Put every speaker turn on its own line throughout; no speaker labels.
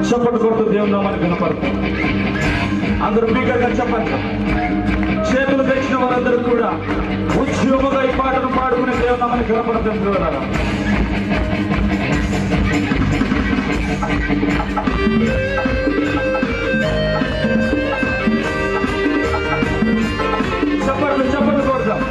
చప్పట్లు కొడుతూ దేవుని నామాన్ని కనపడుతుంది. అందరూ బిగ్గరగా చెప్పండి. చేతులు తెచ్చిన వారందరూ కూడా ఉద్యోగంగా ఈ పాటను పాడుకునే దేవుని నామాన్ని కనపడుతుంది. చప్పట్లు చప్పట్లు కొడతాం.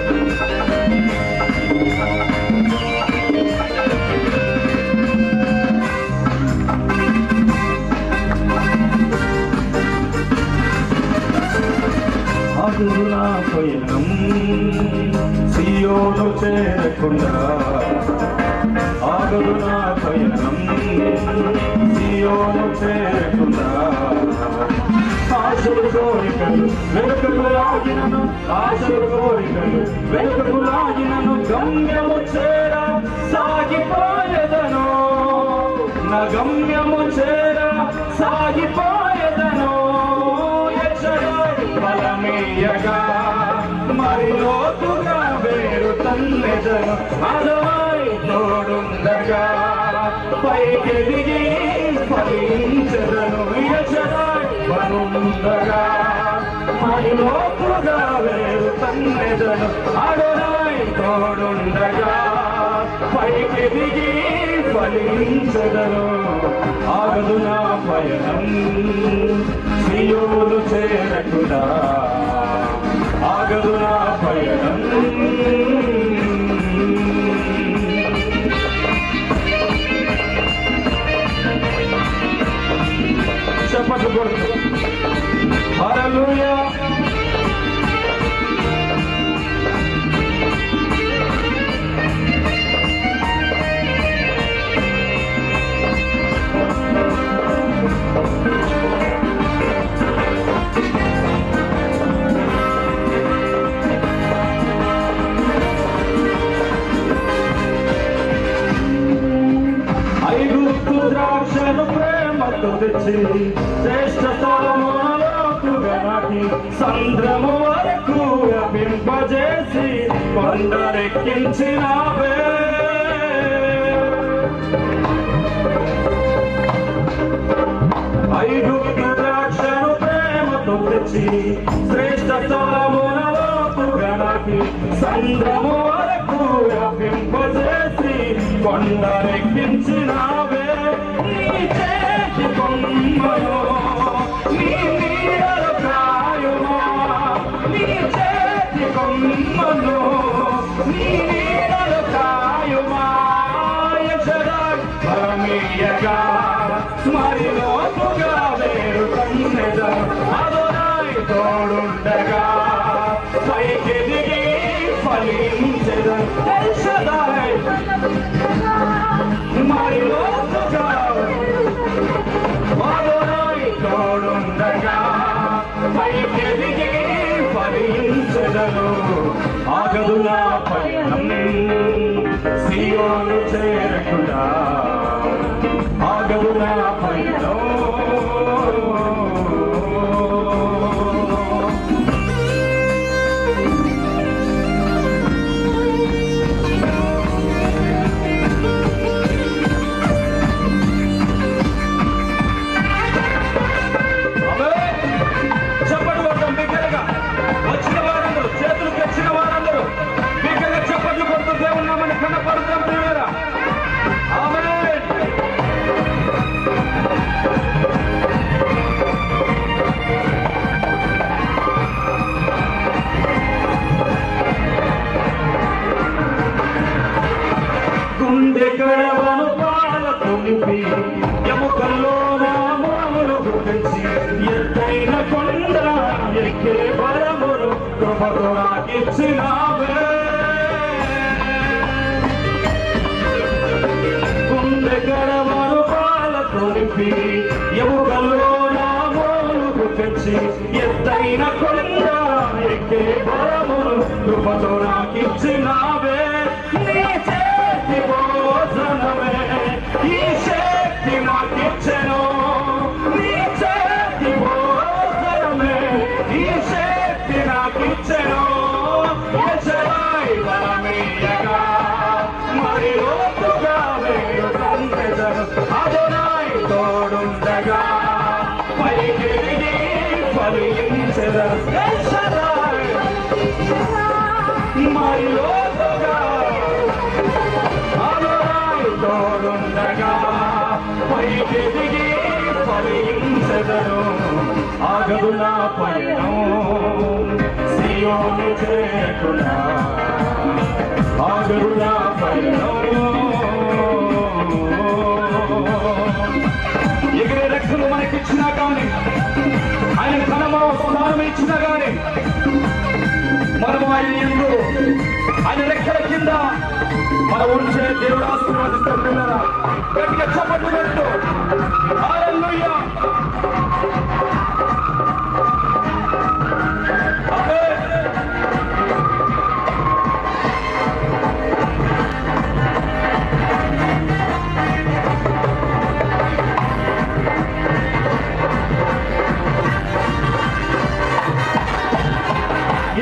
ఆగునా పయనం సియోను చేరకుండా, ఆగునా పయనం సియోను చేరకుండా, ఆశలు కోరికలు వెనుకకు లాగినను, ఆశలు కోరికలు వెనుకకు లాగినను, గమ్యము చేర సాగిపోయేదను, నా గమ్యము చేర సాగిపోయేదను. బలమీయగా మరి లోతుగా వేరు తన్నెదను, అదవై తోడుండగా పైకెదిగి ఫలించెదను. బలుండగా మరి లోతుగా వేరు తన్నెదను, అదవై తోడుండగా పైకెదిగి ఫలించెదను. ఆగదు నా పయనం సియోను చేరకుండా, ఆగదు నా పయనం. చప్పట్లు కొడుతూ హల్లెలూయా. ఐగుప్తు ద్రాక్షను ప్రేమతో తెచ్చి శ్రేష్ఠ స్థలములోతుగా నాటి, సంద్రము వరకు వ్యాపింపజేసి కొండలెక్కించినావే. ఐగుప్తు ద్రాక్షను ప్రేమతో తెచ్చి శ్రేష్ఠ స్థలములోతుగా నాటి, సంద్రము వరకు వ్యాపింపజేసి కొండలెక్కించినావే. నీ చేతి కొమ్మలో నీ నీడలు కాయుమా, నీ చేతి కొమ్మలో నీ నీడలు కాయుమా. బలమీయగా మరి లోతుగా వేరు తన్నెదను, అదోనాయ్ తోడుండగా పైకెదిగి ఫలించెదను. మరి లోతుగా అదోనాయ్ తోడుండగా పైకెదిగి ఫలించెదను. ఆగదు నా పయనం సియోను చేరకుండా, ఆగదు నా పయనం. వచ్చిన వారందరూ చేతులు తెచ్చిన వారందరూ బిగ్గరగా చప్పట్లు కొడుతూ దేవుని నామాన్ని కనపడుతాం. ప్రియులారా ఆమేన్. గుండె కడవను పాలతో నింపి ఎముకల్లో నామములు గురించి, ఎత్తైన కొండ ఎక్కే బలమును కృపతో నాకిచ్చినావే. గుండె కడవను పాలతో నింపి ఎముకల్లో నామములు గురించి, ఎత్తైన కొండ ఎక్కే బలమును కృపతో నాకిచ్చినావే. నీ చేతి భోజనమే ఈ శక్తి నాకిచ్చెను, నీ చేతి భోజనమే ఈ శక్తి నాకిచ్చెను. బలమీయగా మరి లోతుగా వేరు తన్నెదను, అదోనాయ్ తోడు తోడుండగా పైకి దిగి ఫలించెదను. మరి లోతుగా అదోనాయ్ తోడుండగా పైకి దిగి ఫలించెదను. ఆగదు నా పయనం సియోను చేరునా, ఆగదు నా పయనం. ఎగిరే రెక్కలు మనకిచ్చినా కానీ, ఆయన ఘనమో స్థానం ఇచ్చినా కానీ, మనము ఆయన యందు ఆయన రెక్కల కింద మన ఉంచే దేవుడు ఆశీర్వదిస్తాడు. పిల్లరా గట్టిగా చప్పట్లు పెట్టు. హల్లెలూయా.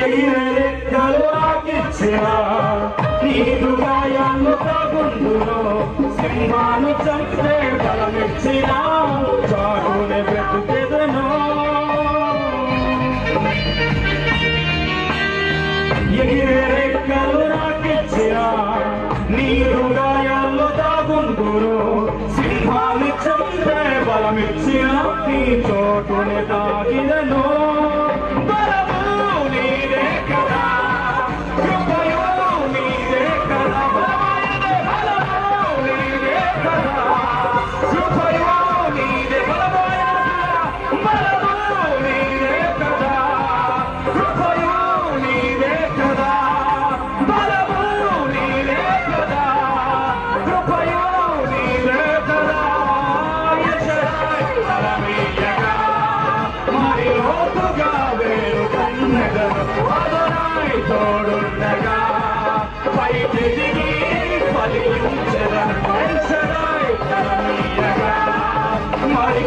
ఎగిరెక్కలు నాకిచ్చినా నీకు గాయాలు తగుండును. సింహాను చంపే బలమిచ్చినా చాటునే బ్రతికెదను. ఎగిరెక్కలు నాకిచ్చినా నీకు గాయాలు తగుండును. సింహాన్ని చంపే బలమిచ్చినా నీ చోటునే తాకిదను. తోడుండగా పైకి దిగి ఫలించెదను. మరి